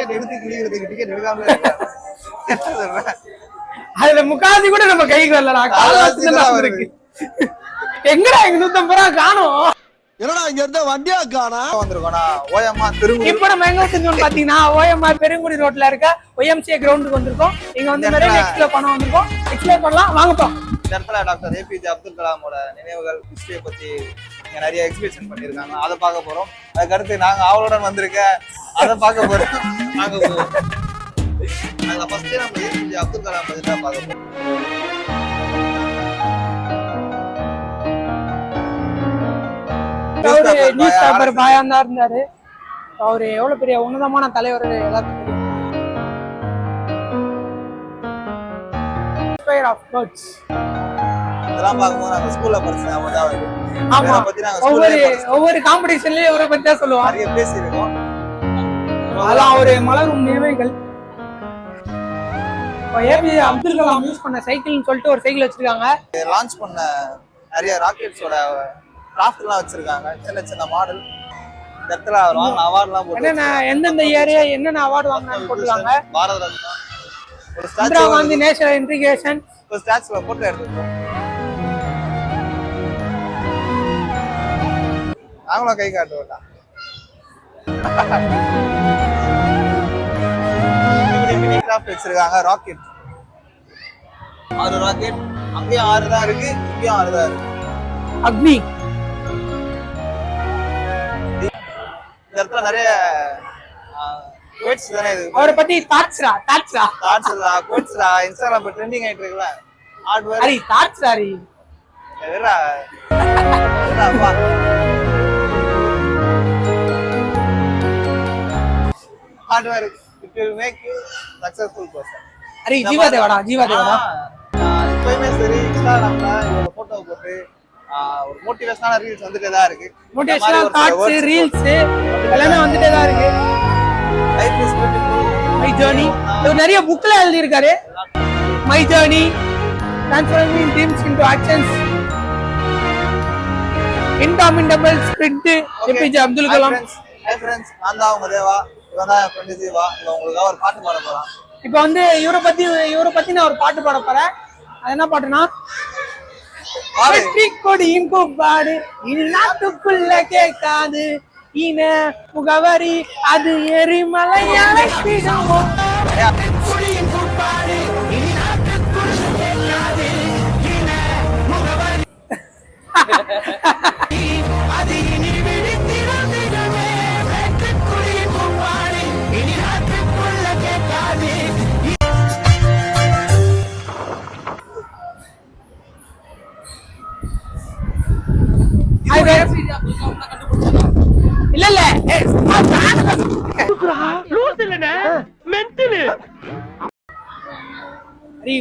Ticket எடுத்து கிளிக்கிறதுக்கு ticket எடுக்காம இருக்காங்க. என்ன சொல்றேன்? அதுல முக்காசி கூட நம்ம கைக்கு வரலடா. இருக்கு எங்கடா எங்க 150 ரூபா காணும்? என்னடா இங்க இருந்த வண்டியா காணா வந்திருக்கோம்னா ஓஎம்ஆர் பெருங்குடி. இப்ப நம்ம எங்க வந்திருக்கோம் பாத்தீங்கன்னா ஓஎம்ஆர் பெருங்குடி ரோட்ல இருக்க ஒய்எம்சிஏ கிரவுண்டுக்கு வந்திருக்கோம். இங்க வந்து நிறைய எக்ஸ்ப்ளோர் பண்ண வந்திருக்கோம். எக்ஸ்ப்ளோர் பண்ணலாம் வாங்கப்போம். இந்த இடத்துல டாக்டர் ஏபிஜே அப்துல் கலாமோட நினைவுகள் ஹிஸ்டரியை பத்தி இங்க நிறைய எக்ஸிபிஷன் பண்ணிருக்காங்க. அதை பார்க்க போறோம். அதுக்கடுத்து நாங்க அவளுடன் வந்திருக்க அதை பார்க்க போறோம். நாங்க ஃபர்ஸ்ட் நம்ம ஏபிஜே அப்துல் கலாம் பத்தி தான் பார்க்க போறோம். அவரு நியூஸ் பேப்பர் பாயா தான் இருந்தாரு. அவரு எவ்வளவு பெரிய உன்னதமான தலைவர் எல்லாத்துக்கும் தெரியும். இதெல்லாம் பார்க்கும்போது நாங்க ஸ்கூல்ல படிச்ச ஆமா ஒவ்வொரு காம்படிஷன்லயும் இவரை பத்தி தான் சொல்லுவோம். நிறைய பேசியிருக்கோம். அதெல்லாம் ஒரு மலரும் நினைவுகள். ஏபிஜே அப்துல் கலாம் யூஸ் பண்ண சைக்கிள்னு சொல்லிட்டு ஒரு சைக்கிள் வச்சிருக்காங்க. லான்ச் பண்ண நிறைய ராக்கெட்ஸோட கிராஃப்ட் எல்லாம் வச்சிருக்காங்க. சின்ன சின்ன மாடல். இந்த இடத்துல வாங்கின அவார்ட்லாம் போட்டு என்னென்ன எந்தெந்த ஏரியா என்னென்ன அவார்டு வாங்கினான்னு போட்டுருக்காங்க. பாரத ரத்னா, ஒரு இந்திரா காந்தி நேஷனல் இன்டிகிரேஷன், ஒரு ஸ்டாச்சுல போட்டோ எடுத்துருக்கோம். நாங்களும் கை காட்டுவோம்டா. மினி கிராஃப்ட் வச்சிருக்காங்க. Rocket 6 rocket. அங்கேயும் 6 தான் இருக்கு, இங்கேயும் 6 தான் இருக்கு. அக்னி. இந்த இடத்துல நிறைய கோட்ஸ் தானே இது. அவரை பத்தி தாட்ஸ்ரா இன்ஸ்டாகிராம் இப்ப ட்ரெண்டிங் ஆயிட்டு இருக்குல்ல. ஹார்ட்வேர் அரி தாட்ஸ்ரா அரி வேறா வேறா hardware it will make you successful person. அரி ஜீவா தேவடா இப்பயுமே சரி இன்ஸ்டாகிராம்ல இவரோட போட்டோ போட்டு ஒரு மோட்டிவேஷனான ரீல்ஸ் வந்துட்டே தான் இருக்கு. மோட்டிவேஷனல் தாட்ஸ் ரீல்ஸ் எல்லாமே வந்துட்டே தான் இருக்கு. Life is beautiful, my journey. இவர் நிறைய புக்ல எழுதி இருக்காரு. My journey, transforming dreams into actions, indomitable spirit, APJ Abdul Kalam. Hi friends, நான் தான் உங்க தேவா, இவன் தான் என் ஃப்ரெண்ட் ஜீவா. இவன் உங்களுக்கு ஒரு பாட்டு பாட போறான். இப்போ வந்து இவரை பத்தி நான் ஒரு பாட்டு பாட போறேன். அது என்ன பாட்டுனா கொடியும் கூப்பாடு இனி நாட்டுக்குள்ள கேட்காது இன முகவரி அது எரிமலையான இல்ல இல்ல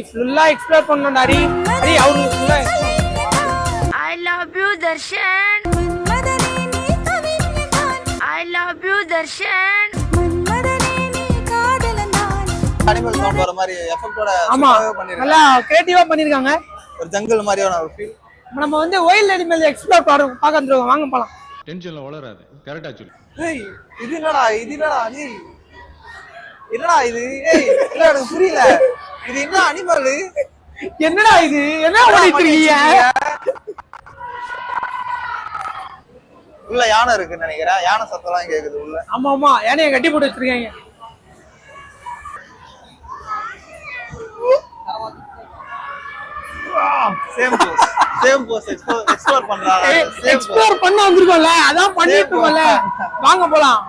ஃபுல்லா எக்ஸ்ப்ளோர் பண்ணனும்டா. அரி அவரு ஃபுல்லா I love you Darshan, I love you Darshan. Animal sound வர மாதிரி எஃபெக்ட்டோட சூப்பரா பண்ணிருக்காங்க. நல்லா கிரியேட்டிவா பண்ணிருக்காங்க. ஒரு ஜங்கிள் மாதிரியான ஒரு ஃபீல். நம்ம வந்து வைல்ட் அனிமல் எக்ஸ்ப்ளோர் பார்க்க வந்துருவோம். வாங்க போலாம். டென்ஷன்ல வளராது. கரெக்ட்டா சொல்லு. ஏய் இது என்னடா நீ என்னடா இது? ஏய் இல்ல எனக்கு புரியல. இது என்ன அனிமல்? என்னடா இது? என்ன பண்ணிட்டு இருக்கீங்க? உள்ள யானை இருக்குன்னு நினைக்கிறேன். யானை சத்தம்லாம் கேக்குது உள்ள. ஆமா யானையை கட்டி போட்டு வச்சிருக்காங்க. சேம் போஸ் எக்ஸ்ப்ளோர் பண்றாங்க. எக்ஸ்ப்ளோர் பண்ண வந்திருக்கோம்ல, அதான் பண்ணிட்டு இருக்கோம்ல. வாங்க போலாம்.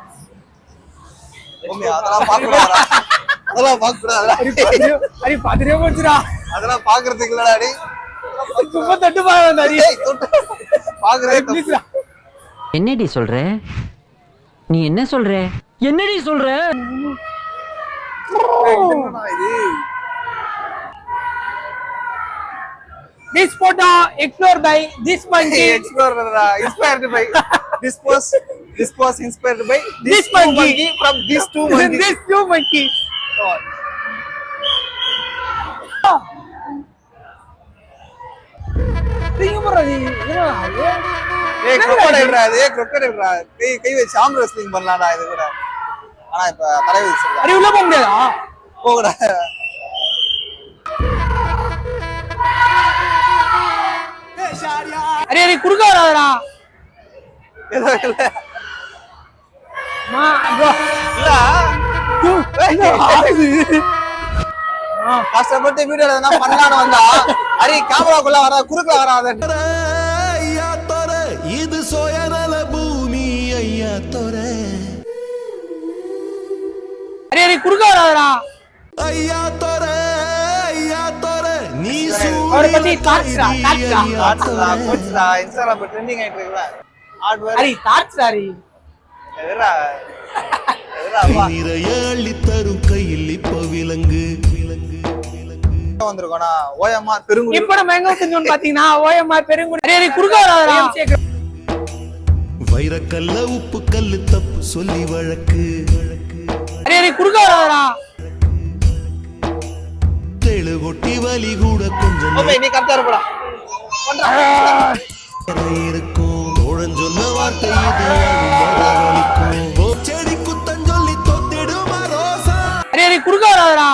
அதெல்லாம் பாக்குறாடா. அரி பாத்துட்டே போச்சுடா. அதெல்லாம் பாக்குறதுக்கு இல்லடா. டேய் சும்மா தட்டு பாருடா. டேய் பாக்குறே ப்ளீஸ்டா. என்னடி சொல்ற? நீ என்ன சொல்ற? என்னடி சொல்ற? என்னடா இது? This photo explored by this monkey. Inspired by this was inspired by this monkey from these two monkeys. These two monkeys. crocodile கை வச்சு ஆர்ம் ரெஸ்லிங் பண்ணலாம்டா. இது கூட ஆனா இப்ப தடை விதிச்சிருக்காங்க. அடி உள்ள போக முடியாதா? போகக்கூடாது. அடி அடி குறுக்க வராதடா. ஏதோ இல்ல மா bro. இல்ல கஷ்டப்பட்டு வீடியோ எதனா பண்ணலான்னு வந்தா அரி கேமராக்குள்ள வர குறுக்கல வராத. ஐயா தோர இது சோயநல பூமி ஐயா தோர. அடி அடி குறுக்க வராதடா. ஐயா தோர நீ அவரை பத்தி தாட்ஸ்டா போச்சுடா இன்ஸ்டால இப்ப ட்ரெண்டிங் ஆயிட்டு இருக்குல ஹார்ட்வேர். அடி தாட்ஸ்டா அடி. எதுடா அப்பா நிறையள்ளி தரும் கையில் இப்ப விலங்கு வந்திருக்கோம்னா ஓஎம்ஆர் பெருங்குடி. இப்ப நம்ம எங்க செஞ்சோம்னு பாத்தீங்கன்னா ஓஎம்ஆர் பெருங்குடி. அடி அடி குறுக்க வராதடா. வைரக்கல்ல உப்பு கல்லு தப்பு சொல்லி வழக்கு அடி அடி குறுக்க வராதடா. தெளு கொட்டி வலி கூட கொஞ்சம் ஓபே நீ கரெக்டா இருப்படா பண்றா இருக்கும் தோழன் சொன்ன வார்த்தை இது மரவழிக்கும் செடி குத்தம் சொல்லி தொத்திடுமா ரோசா. அடி அடி குறுக்க வராதடா.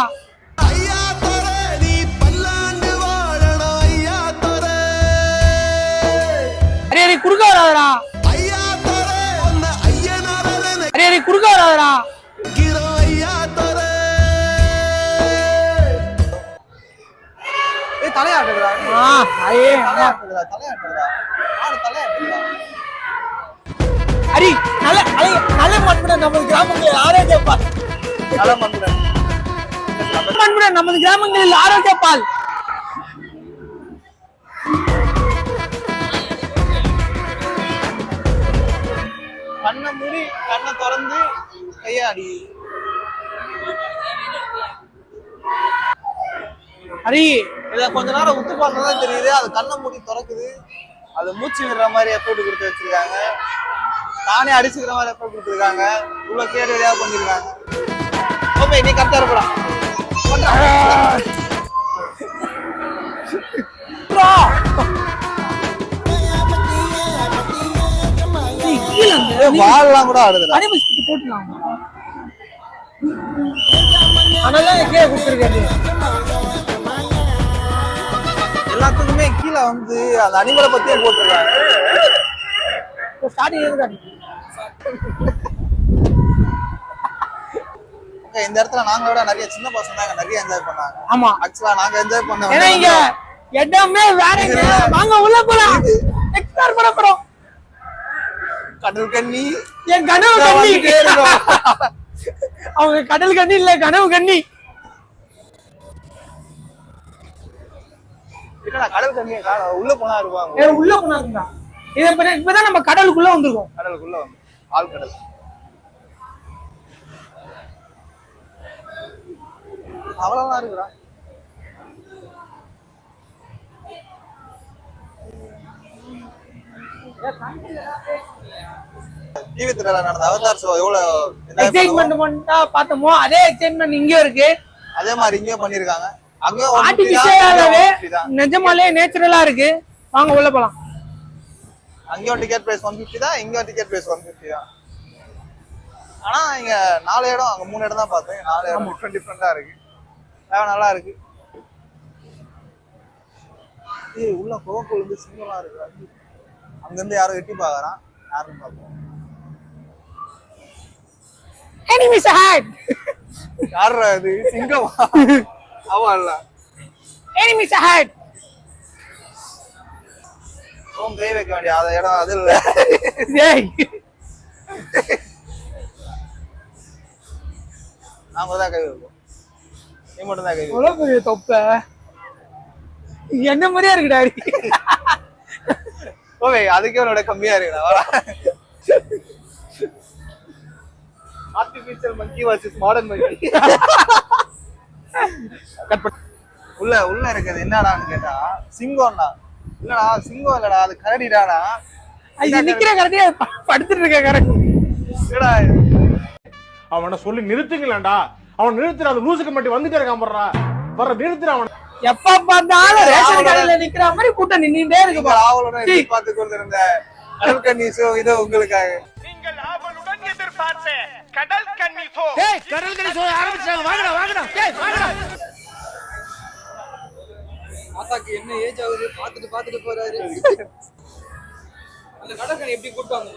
ஐயா தோர நீ பல்லாண்டு வாழணும் ஐயா தோர. அடி அடி குறுக்க வராதடா. ஐயா தோர உன்னை ஐயனாரன அடி அடி குறுக்க வராதடா. கிரோ ஐயா தோர. ஏய் தலையாட்டுடா ஐயே தலையாட்டுடா ஆளு தலையாட்டுடா. அடி நல்ல மண்புடன் நமது கிராமங்களில் ஆரோக்கிய பால். தலை மந்திரன் மண்புடன் நமது கிராமங்களில் ஆரோக்கிய பால். கண்ணை மூடி கண்ணை திறந்து கையாடி. அடி இத கொஞ்ச நேரம் உத்து பார்த்தா தெரியுது அது கண்ணை மூடி திறக்குது. அது மூச்சு விடுற மாதிரி எஃபெக்ட் கொடுத்து வச்சிருக்காங்க. தானே அடிச்சுக்கிற மாதிரி எஃபெக்ட் கொடுத்துருக்காங்க. உள்ள கேடு வழியா பண்ணிருக்காங்க. ஓபே நீ கரெக்டா இருப்படா பண்றா வால்லாம் கூட ஆடுதுடா. அனிமல்ஸ் போட்டுலாம் அதெல்லாம் கீழே கொடுத்துருக்காரு. எல்லாத்துக்குமே கீழே வந்து அந்த அனிமலை பத்தியே போட்டுருக்காங்க. இந்த இடத்துல நாங்க விட நிறைய சின்ன பசங்க தான் நிறைய என்ஜாய் பண்ணாங்க. ஆமா ஆக்சுவலா நாங்க என்ஜாய் பண்ண ஏன்னா இங்க இடமே வேறங்க. வாங்க உள்ள போலாம். எக்ஸ்ப்ளோர் பண்ண போறோம். கடல் கண்ணி என் கனவு கண்ணி. அவங்க கடல் கண்ணி இல்ல கனவு கண்ணி. கடல் கண்ணியை உள்ள போனா இருப்பாங்க. உள்ள போனாங்க. இப்பதான் நம்ம கடலுக்குள்ள வந்திருக்கோம். கடலுக்குள்ள வந்து ஆழ்கடல் அவ்வளவுதான் இருக்குடா. டிவி திரையில நடந்த அவதார் ஷோ எவ்வளவு எக்ஸைட்மென்ட்டா பார்த்தோமோ அதே எக்ஸைட்மென்ட் இங்கேயும் இருக்கு. அதே மாதிரி இங்கேயும் பண்ணிருக்காங்க. அங்கேயும் ஆர்டிபிஷியலாவே நிஜமாலே நேச்சுரலா இருக்கு. வாங்க உள்ள போலாம். அங்கேயும் டிக்கெட் பிரைஸ் 150 தான், இங்கேயும் டிக்கெட் பிரைஸ் 150 தான். ஆனா இங்க 4 இடம் அங்க 3 இடம் தான் பார்த்தேன். 4 இடம் டிஃப்ரெண்டா இருக்கு. நல்லா இருக்கு. உள்ள கோகோல் வந்து சிங்கமா இருக்கு. அங்க இருந்து யாரோ எட்டி பாக்குறான். யாருன்னு பாப்போம். Enemies ahead. யாரா இது? சிங்கமா? அவன் இல்ல. Enemies ahead. கை வைக்க வேண்டிய அந்த இடம் அது இல்ல. ஏய் நாம தான் கை வைப்போம். நீ மட்டும் தான் கை வைப்போம். எவ்வளவு பெரிய தொப்பை. என்ன மாதிரியா இருக்குடா. ஓவே அதுக்கே உன்னோட கம்மியா இருக்குடா. வாடா. ஆர்டிபிஷியல் மங்கி வர்சஸ் மாடர்ன் மங்கி. உள்ள இருக்குது என்னடான்னு கேட்டா சிங்கம்டா. இல்லடா சிங்கம் இல்லடா அது கரடிடாடா. இது நிக்கிற கரடியா படுத்துட்டு இருக்க கரடி. என்னடா அவனை சொல்லி நிறுத்துங்களேன்டா. அவன் நிறுத்துற அந்த லூசுக்கு மட்டும் வந்துட்டே இருக்கான். வர்ற நிறுத்துற அவன். எப்ப பார்த்தாலும் ரேஷன் கடையில நிக்கிற மாதிரி கூட்டம் நின்னுட்டே இருக்கு. ஆவலுடன் எதிர்பார்த்து கொண்டிருந்த கடல் கண்ணி ஷோ இது உங்களுக்காக. நீங்கள் ஆவலுடன் எதிர்பார்த்து ஏய் கடல் கண்ணி சோ ஆரம்பிச்சாங்க வாங்கடா வாங்கடா டேய் வாங்கடா மாதாக்கு என்ன ஏஜ் ஆகுது பாத்துட்டு போறாரு. அந்த கடற்கரை எப்படி கூப்பிட்டாங்க?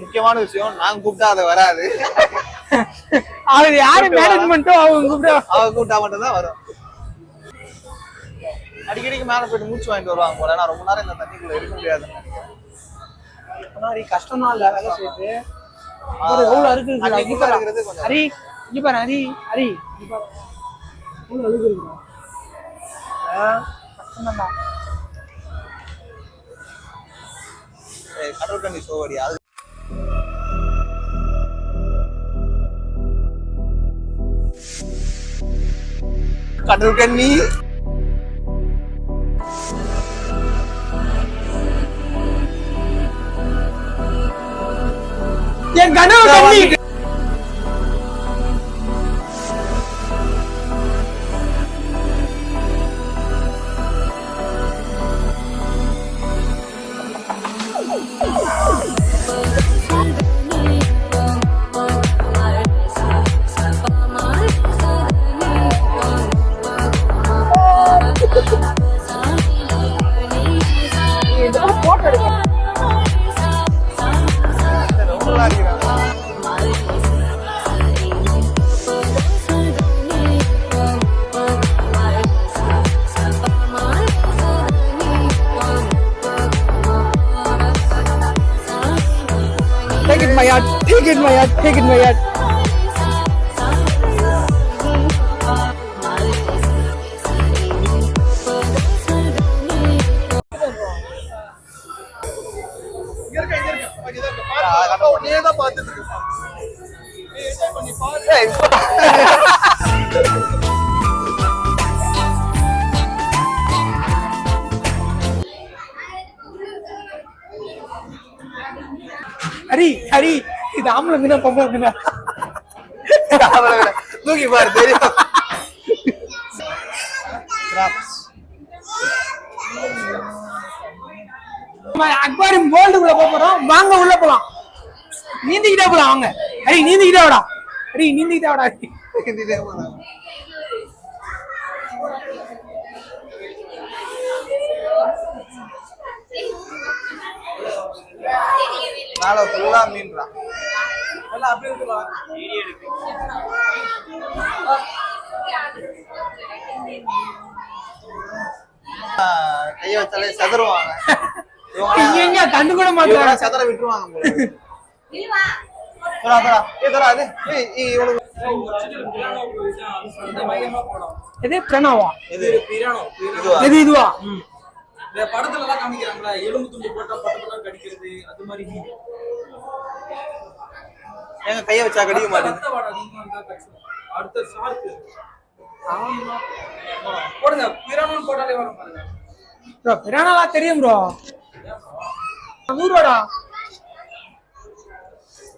முக்கியமான விஷயம் நாங்க கூப்பிட்டா அது வராது. அது யாரு மேனேஜ்மென்ட்டோ அவங்க கூப்பிட்டா மட்டும் தான் வரும். அடிக்கடிக்கு மேல போயிட்டு மூச்சு வாங்கிட்டு வருவாங்க போல. நான் ரொம்ப நேரம் இந்த தண்ணிக்குள்ள இருக்க முடியாது. கஷ்டம் தான் இல்ல வேலை செய்யுது. எவ்வளவு அறுக்குது கொஞ்சம். ஹரி இங்க பாரு ஹரி இங்க பாரு. எவ்வளவு அறுக்குது. கஷ்டம் தான். கடல் கண்ணி சோவடி அது கடல் கண்ணி என் கனவு கண்ணி Take it my yard. Hari இது ஆம்பளை மீனா பொம்பளை மீனா தூக்கி பாரு தெரியும். அக்வாரியம் வேர்ல்டுக்குள்ள போறோம். வாங்க உள்ள போலாம். நீந்திக்கிட்டே போலாம் வாங்க. ஹரி நீந்திக்கிட்டே வாடா. மேல ஃபுல்லா மீன்றான். எல்லாம் அப்படியே இருக்கலாம். கைய வச்சாலே சதறுவாங்க. இங்க கண்டு கூட மாட்டாங்க. சதற விட்டுருவாங்க போல. போடா. ஏதோடா அது. இவ்வளவு எது பிரணவா? இது பிரானோ. இதுவா? இந்த படத்துல எல்லாம் காமிக்கிறாங்களா எலும்பு துண்டு போட்டா பட்டப்பட்ட கடிக்கிறது அது மாதிரி மீன். எங்க கைய வச்சா கடிக்க மாட்டேங்குது. அடுத்த ஷார்க். போடுங்க பிரானோன்னு போட்டாலே வரும் பாருங்க. ப்ரோ பிரானோவா தெரியும் ப்ரோ. 100 ரூபாடா.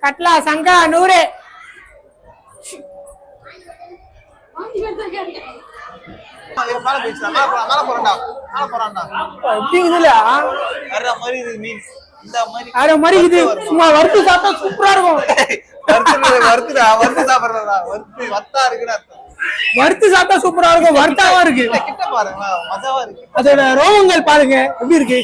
கட்லா சங்கா 100. மேல போறான்டா. எப்படி இதுல அற மாதிரி இது மீன். இந்த மாதிரி அற மாதிரி இது சும்மா வறுத்து சாப்பிட்டா சூப்பரா இருக்கும். வறுத்து சாப்பிடுறதா? வத்தா இருக்குன்னு அர்த்தம். வறுத்து சாப்பிட்டா சூப்பரா இருக்கும். வறுத்தாவா இருக்கு. கிட்ட பாருங்க மஜாவா இருக்கு. அதோட ரோமங்கள் பாருங்க எப்படி இருக்கு.